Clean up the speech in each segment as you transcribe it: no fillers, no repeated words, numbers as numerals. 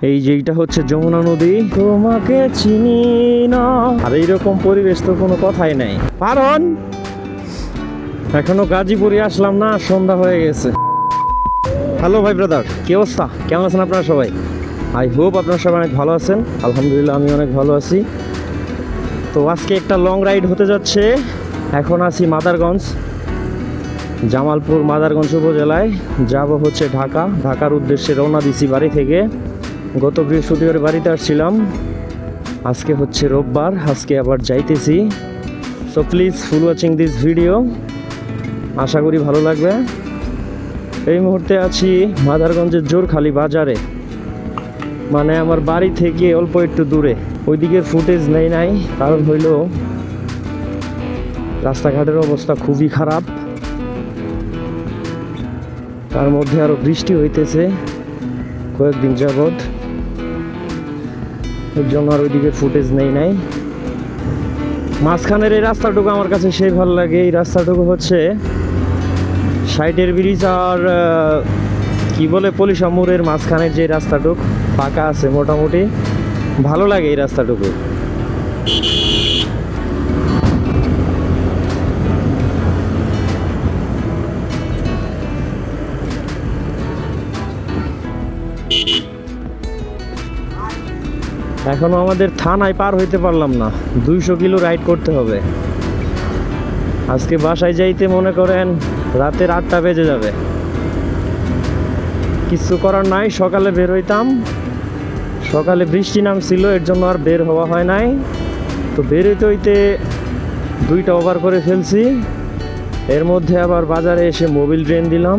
এই যে এইটা হচ্ছে যমুনা নদী, তোমাকে চিনি না। আর এইরকম পরিবেশ তো কোনো কথাই নাই। কারণ এখনো গাজীপুরে আসলাম না, সন্ধ্যা হয়ে গেছে। হ্যালো ভাই ব্রাদার, কি অবস্থা? কেমন আছেন আপনারা সবাই? আই হোপ আপনারা সবাই অনেক ভালো আছেন। আলহামদুলিল্লাহ আমি অনেক ভালো আছি। তো আজকে একটা লং রাইড হতে যাচ্ছে। এখন আছি মাদারগঞ্জ, জামালপুর মাদারগঞ্জ উপজেলায়। যাব হচ্ছে ঢাকার উদ্দেশ্যে রওনা দিছি বাড়ি থেকে। গত বৃহস্পতিবার বাড়িতে আসছিলাম, আজকে হচ্ছে রোববার, আজকে আবার যাইতেছি। So please full watching this video, আশা করি ভালো লাগবে। এই মুহূর্তে আছি মাদারগঞ্জের জোরখালি বাজারে, মানে আমার বাড়ি থেকে অল্প একটু দূরে। ওইদিকের ফুটেজ নাই, কারণ হইল রাস্তাঘাটের অবস্থা খুবই খারাপ। তার মধ্যে আরো বৃষ্টি হইতেছে কয়েকদিন যাবৎ, এর জন্য আর ওইদিকে ফুটেজ নাই। মাঝখানের এই রাস্তাটুকু আমার কাছে সেই ভালো লাগে। এই রাস্তাটুকু হচ্ছে সাইটের ব্রিজ আর কি বলে পলিশা মোড়ের মাঝখানের যে রাস্তাটুকু ফাঁকা আছে, মোটামুটি ভালো লাগে এই রাস্তাটুকু। এখনো আমাদের থানায় পার হইতে পারলাম না, 200 কিলো রাইড করতে হবে। আজকে বাসায় যাইতে মনে করেন রাতের 8টা বেজে যাবে। কিছু করার নাই, সকালে বের হইতাম, সকালে বৃষ্টি নামছিল, এর জন্য আর বের হওয়া হয় নাই। তো বের হইতে 2টা ওভার করে ফেলছি। এর মধ্যে আবার বাজারে এসে মোবিল ড্রেন দিলাম,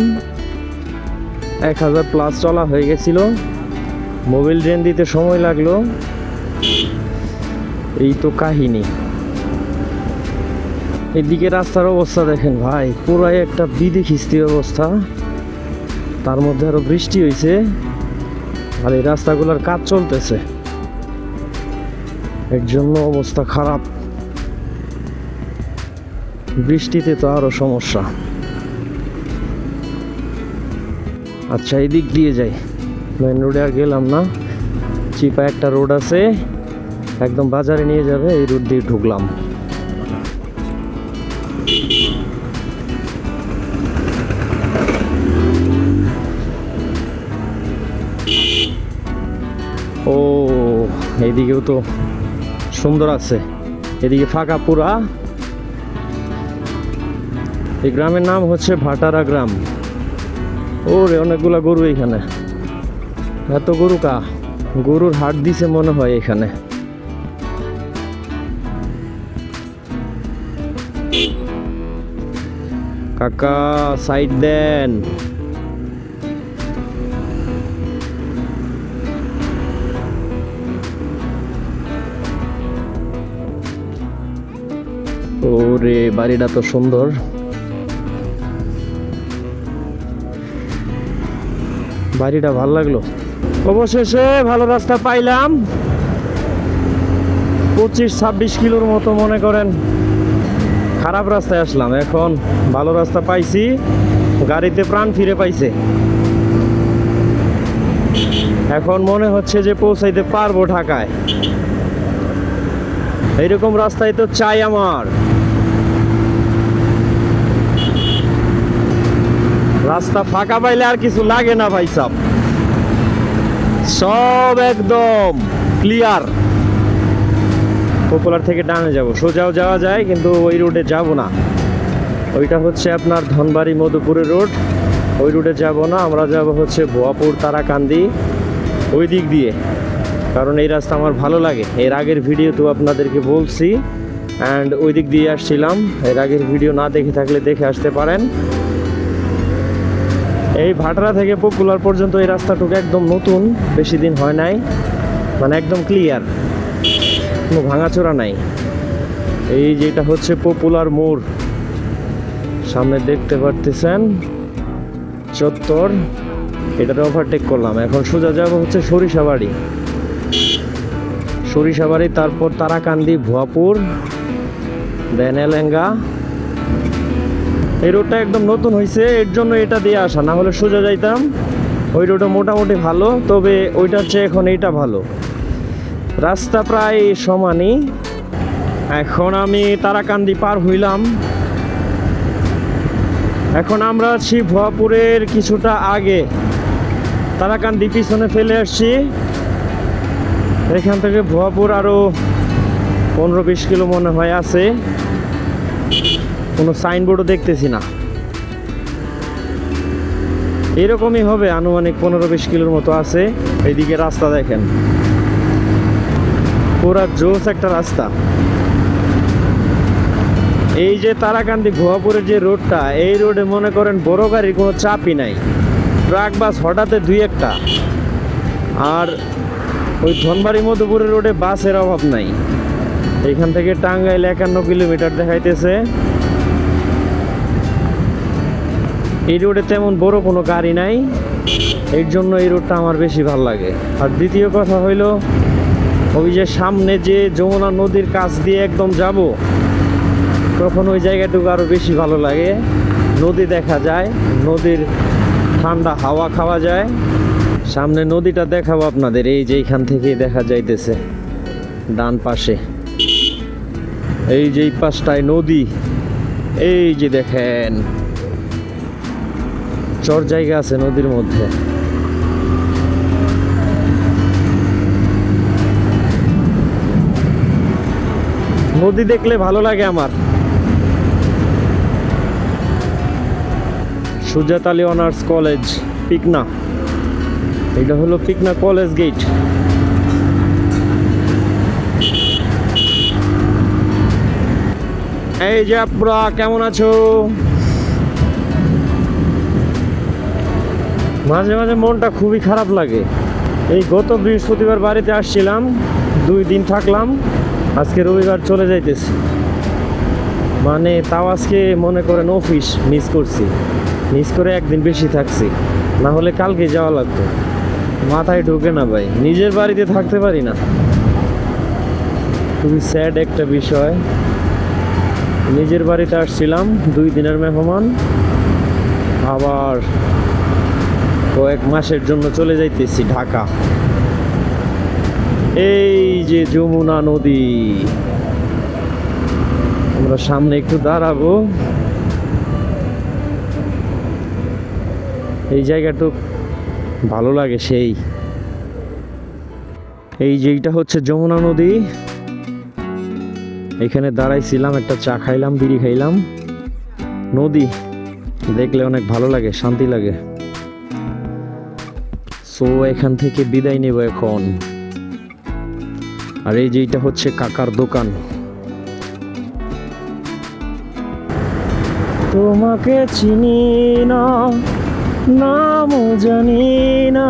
1000 প্লাস চলা হয়ে গেছিল। মোবিল ড্রেন দিতে সময় লাগলো। এই তো কাহিনী। এদিকে রাস্তার অবস্থা দেখেন ভাই, পুরাই একটা বিধিখিস্তি অবস্থা। তার মধ্যে আরো বৃষ্টি হয়েছে, আর এই রাস্তাগুলোর কাজ চলতেছে, এর জন্য অবস্থা খারাপ। বৃষ্টিতে তো আরো সমস্যা। আচ্ছা, এই দিক দিয়ে যাই, মেন রোডে আর গেলাম না। চিপা একটা রোড আছে, একদম বাজারে নিয়ে যাবে, এই রোড দিয়ে ঢুকলাম। ও এইদিকেও তো সুন্দর আছে, এদিকে ফাঁকা পুরা। এই গ্রামের নাম হচ্ছে ভাটারা গ্রাম। ওরে অনেকগুলা গরু এখানে। এত গরু কা? গরুর হাট দিছে মনে হয় এখানে। কাকা সাইড দেন। ওরে বাড়িটা তো সুন্দর। বাড়িটা ভালো লাগলো। অবশেষে ভালো রাস্তা পাইলাম। 25-26 কিলোর মতো মনে করেন খারাপ রাস্তায় আসলাম, এখন ভালো রাস্তা পাইছি, গাড়িতে প্রাণ ফিরে পাইছে। এখন মনে হচ্ছে যে পৌঁছাইতে পারবো ঢাকায়। এইরকম রাস্তায় তো চাই আমার। রাস্তা ফাঁকা পাইলে আর কিছু লাগে না ভাই সাব, সব একদম ক্লিয়ার। পপুলার থেকে ডানে যাব, সোজাও যাওয়া যায়, কিন্তু ওই রোডে যাব না। ওইটা হচ্ছে আপনার ধনবাড়ি মধুপুরের রোড, ওই রোডে যাব না। আমরা যাব হচ্ছে ভুয়াপুর তারাকান্দি, ওই দিক দিয়ে, কারণ এই রাস্তা আমার ভালো লাগে। এর আগের ভিডিও তো আপনাদেরকে বলছি, অ্যান্ড ওই দিক দিয়ে আসছিলাম। এর আগের ভিডিও না দেখে থাকলে দেখে আসতে পারেন। এই ভাটারা থেকে পপুলার পর্যন্ত এই রাস্তাটুকু একদম নতুন, বেশি দিন হয় নাই, মানে একদম ক্লিয়ার, কোনো ভাঙাচোরা নাই। এই যেটা হচ্ছে পপুলার মোড়, সামনে দেখতে পারতেছেন চত্বর, এটাতে ওভারটেক করলাম। এখন সোজা যাব হচ্ছে সরিষাবাড়ি, তারপর তারাকান্দি, ভুয়াপুর, দেন এলেঙ্গা। এই রোডটা একদম নতুন হয়েছে, এর জন্য এটা দিয়ে আসা, না হলে সোজা যাইতাম ওই রোডও মোটামুটি ভালো, তবে ওইটার চেয়ে এখন এইটা ভালো। রাস্তা প্রায় সমানই। এখন আমি তারাকান্দি পার হইলাম। এখন আমরা আছি ভুয়াপুরের কিছুটা আগে। তারাকান্দি পিছনে ফেলে আসছি। এখান থেকে ভুয়াপুর আরও 15-20 কিলো মনে হয় আছে। কোনো সাইনবোর্ডও দেখতেছি না। এরকমই হবে, আনুমানিক 15-20 কিলোর মতো আছে। এইদিকে রাস্তা দেখেন, পুরা জোস একটা রাস্তা। এই যে তারাকান্দি ভুয়াপুরের যে রোডটা, এই রোডে মনে করেন বড় গাড়ির কোনো চাপই নাই, ট্রাক বাস হঠাৎ দুই একটা। আর ওই ধনবাড়ি মধুপুরের রোডে বাসের অভাব নাই। এখান থেকে টাঙ্গাইল 51 কিলোমিটার দেখাইতেছে। এই রোডে তেমন বড় কোনো গাড়ি নাই, এর জন্য এই রোডটা আমার বেশি ভালো লাগে। আর দ্বিতীয় কথা হইলো, ওই যে সামনে যে যমুনা নদীর কাছ দিয়ে একদম যাব, তখন ওই জায়গাটুকু আরও বেশি ভালো লাগে। নদী দেখা যায়, নদীর ঠান্ডা হাওয়া খাওয়া যায়। সামনে নদীটা দেখাবো আপনাদের, এই যে এইখান থেকেই দেখা যাইতেছে ডান পাশে। এই যে এই পাশটায় নদী, এই যে দেখেন চর জায়গা আছে নদীর মধ্যে। নদী দেখলে ভালো লাগে আমার। সুজাত আলী অনার্স কলেজ, পিকনা। এটা হলো পিকনা কলেজ গেট। এই যে আপনারা কেমন আছো? মাঝে মাঝে মনটা খুবই খারাপ লাগে। এই গত বৃহস্পতিবার বাড়িতে আসছিলাম, 2 দিন থাকলাম, আজকে রবিবার চলে যাইতেছি। মানে তাও আজকে মনে করেন অফিস মিস করছি, মিস করে একদিন বেশি থাকছি, না হলে কালকে যাওয়া লাগতো। মাথায় ঢোকে না ভাই, নিজের বাড়িতে থাকতে পারি না। খুবই স্যাড একটা বিষয়। নিজের বাড়িতে আসছিলাম 2 দিনের মেহমান, আবার কয়েক মাসের জন্য চলে যাইতেছি ঢাকা। এই যে যমুনা নদী, আমরা সামনে একটু দাঁড়াবো। এই জায়গাটুক ভালো লাগে সেই। এই যে এইটা হচ্ছে যমুনা নদী। এখানে দাঁড়াইছিলাম, একটা চা খাইলাম, বিড়ি খাইলাম। নদী দেখলে অনেক ভালো লাগে, শান্তি লাগে। সো এখান থেকে বিদায় নেব এখন। আর এই যে এইটা হচ্ছে কাকার দোকান। তোমাকে চিনি না, নামও জানি না,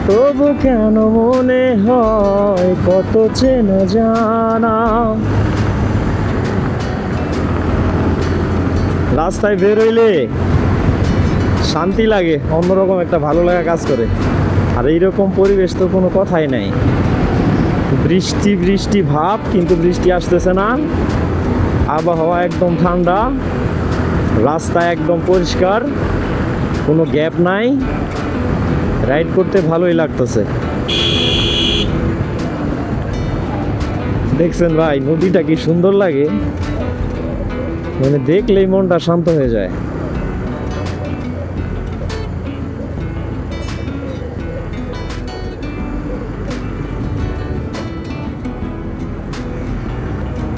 তবু কেন মনে হয় কত চেনা জানা। রাস্তায় বেরোইলে শান্তি লাগে, অন্যরকম একটা ভালো লাগা কাজ করে। আর এইরকম পরিবেশ তো কোনো কথাই নাই। বৃষ্টি বৃষ্টি ভাব, কিন্তু বৃষ্টি আসতেছে না। আবহাওয়া একদম ঠান্ডা, রাস্তা একদম পরিষ্কার, কোনো গ্যাপ নাই। রাইড করতে ভালোই লাগতেছে। দেখছেন ভাই নদীটা কি সুন্দর লাগে, মানে দেখলেই মনটা শান্ত হয়ে যায়।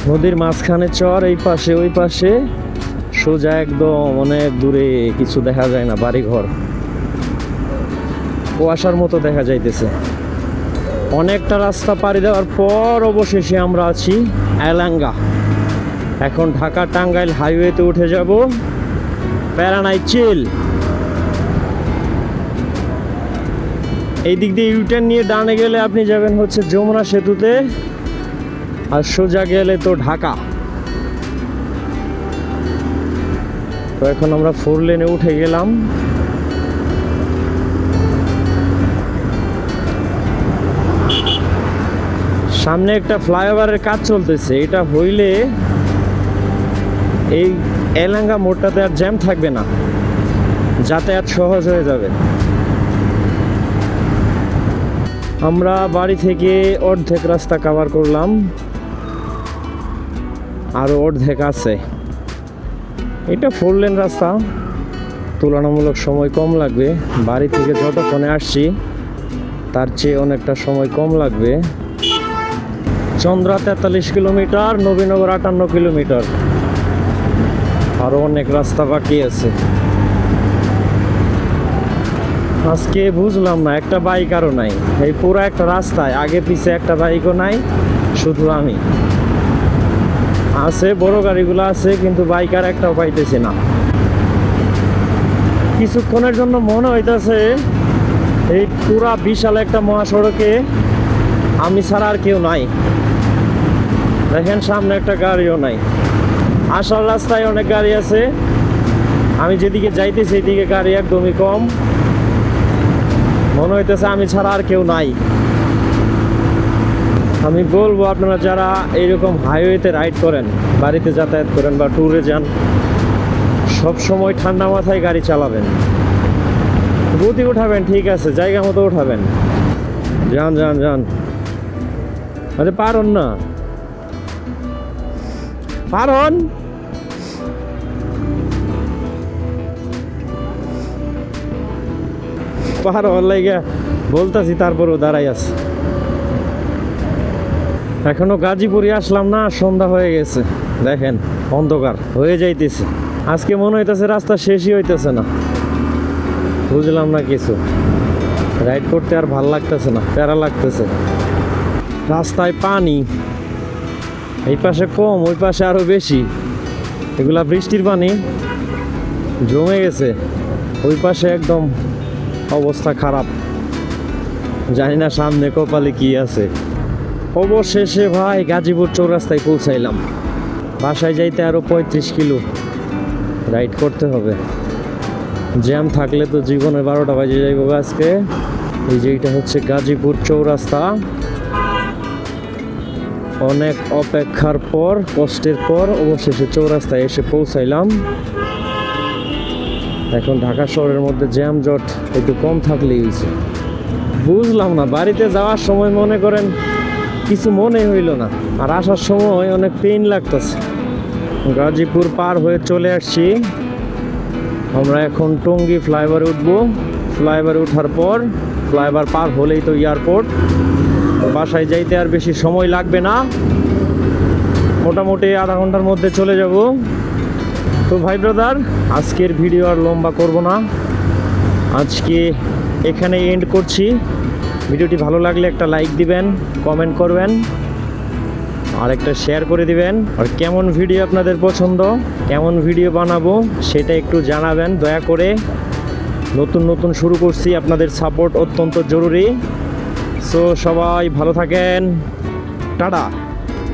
নদীর মাঝখানে চর, এই পাশে ওই পাশে, সোজা একদম অনেক দূরে কিছু দেখা যায় না, বাড়িঘর কুয়াশার মতো দেখা যাইতেছে। অনেকটা রাস্তা পাড়ি দেওয়ার পর অবশেষে আমরা আছি এলাঙ্গা। এখন ঢাকা টাঙ্গাইল হাইওয়েতে উঠে যাব, প্যারানাই চিল। এই দিক দিয়ে ইউটার্ন নিয়ে ডানে গেলে আপনি যাবেন হচ্ছে যমুনা সেতুতে, আর সোজা গেলে তো ঢাকা। তো এখন আমরা 4 লেনে উঠে গেলাম। সামনে একটা ফ্লাইওভারের কাজ চলতেছে, এটা হইলে এই এলাঙ্গা মোড়টাতে আর জ্যাম থাকবে না। যাতায়াত সহজ হয়ে যাবে। আমরা বাড়ি থেকে অর্ধেক রাস্তা কভার করলাম, আরও অর্ধেক আছে। এটা 4 লেন রাস্তা, তুলনামূলক সময় কম লাগবে। বাড়ি থেকে যতক্ষণে আসছি তার চেয়ে অনেকটা সময় কম লাগবে। চন্দ্রা 43 কিলোমিটার, নবীনগর 58 কিলোমিটার, আরও অনেক রাস্তা বাকি আছে। আজকে বুঝলাম না, একটা বাইক আরও নাই। এই পুরো একটা রাস্তায় আগে পিছে একটা বাইকও নাই, শুধু আমি। আছে বড় গাড়িগুলো আছে, কিন্তু বাইক আর একটাও পাইতেছি না। কিছুক্ষণের জন্য মনে হইতেছে এই পুরা বিশাল একটা মহাসড়কে আমি ছাড়া আর কেউ নাই। দেখেন সামনে একটা গাড়িও নাই। আসার রাস্তায় অনেক গাড়ি আছে, আমি যেদিকে যাইতেছি সেদিকে গাড়ি একদমই কম। মনে হইতেছে আমি ছাড়া আর কেউ নাই। আমি বলবো আপনারা যারা এইরকম হাইওয়েতে রাইড করেন, বাড়িতে যাতায়াত করেন বা ট্যুরে যান, সব সময় ঠান্ডা মাথায় গাড়ি চালাবেন। গতি উঠাবেন, ঠিক আছে, জায়গা মতো উঠাবেন। যান যান যান, আরে পারন না, পারন। পার হওয়ার লাগে বলতেছি, তারপরেও দাঁড়াই আছে। এখনো গাজীপুরে আসলাম না, সন্ধ্যা হয়ে গেছে। দেখেন অন্ধকার হয়ে যাইতেছে। আজকে মনে হইতেছে রাস্তা শেষই হইতেছে না। বুঝলাম না কিছু, রাইড করতে আর ভাল লাগতেছে না, প্যারা লাগতেছে। রাস্তায় পানি, এই পাশে কম, ওই পাশে আরো বেশি। এগুলা বৃষ্টির পানি জমে গেছে। ওই পাশে একদম অবস্থা খারাপ, জানি না সামনে কপালে কি আছে। অবশেষে ভাই গাজীপুর চৌরাস্তায় পৌঁছাইলাম। বাসায় যাইতে আরো 35 কিলো রাইড করতে হবে। জ্যাম থাকলে তো জীবনে 12টা বাজে যাইব আজকে। এই যে এটা হচ্ছে গাজীপুর চৌরাস্তা। অনেক অপেক্ষার পর, কষ্টের পর অবশেষে চৌরাস্তায় এসে পৌঁছাইলাম। এখন ঢাকা শহরের মধ্যে জ্যাম জট একটু কম থাকলেই হয়েছে। বুঝলাম না, বাড়িতে যাওয়ার সময় মনে করেন কিছু মনে হইল না, আর আসার সময় অনেক পেইন লাগতেছে। গাজীপুর পার হয়ে চলে আসছি। আমরা এখন টঙ্গী ফ্লাইওভারে উঠবো। ফ্লাইওভারে ওঠার পর ফ্লাইওভার পার হলেই তো এয়ারপোর্ট। বাসায় যাইতে আর বেশি সময় লাগবে না, মোটামুটি আধা ঘন্টার মধ্যে চলে যাব। তো ভাই ব্রাদার, আজকের ভিডিও আর লম্বা করব না, আজকে এখানে এন্ড করছি। ভিডিওটি ভালো লাগলে একটা লাইক দিবেন, কমেন্ট করবেন, আর একটা শেয়ার করে দিবেন। আর কেমন ভিডিও আপনাদের পছন্দ, কেমন ভিডিও বানাবো সেটা একটু জানাবেন দয়া করে। নতুন নতুন শুরু করছি, আপনাদের সাপোর্ট অত্যন্ত জরুরি। সো সবাই ভালো থাকেন, টাটা।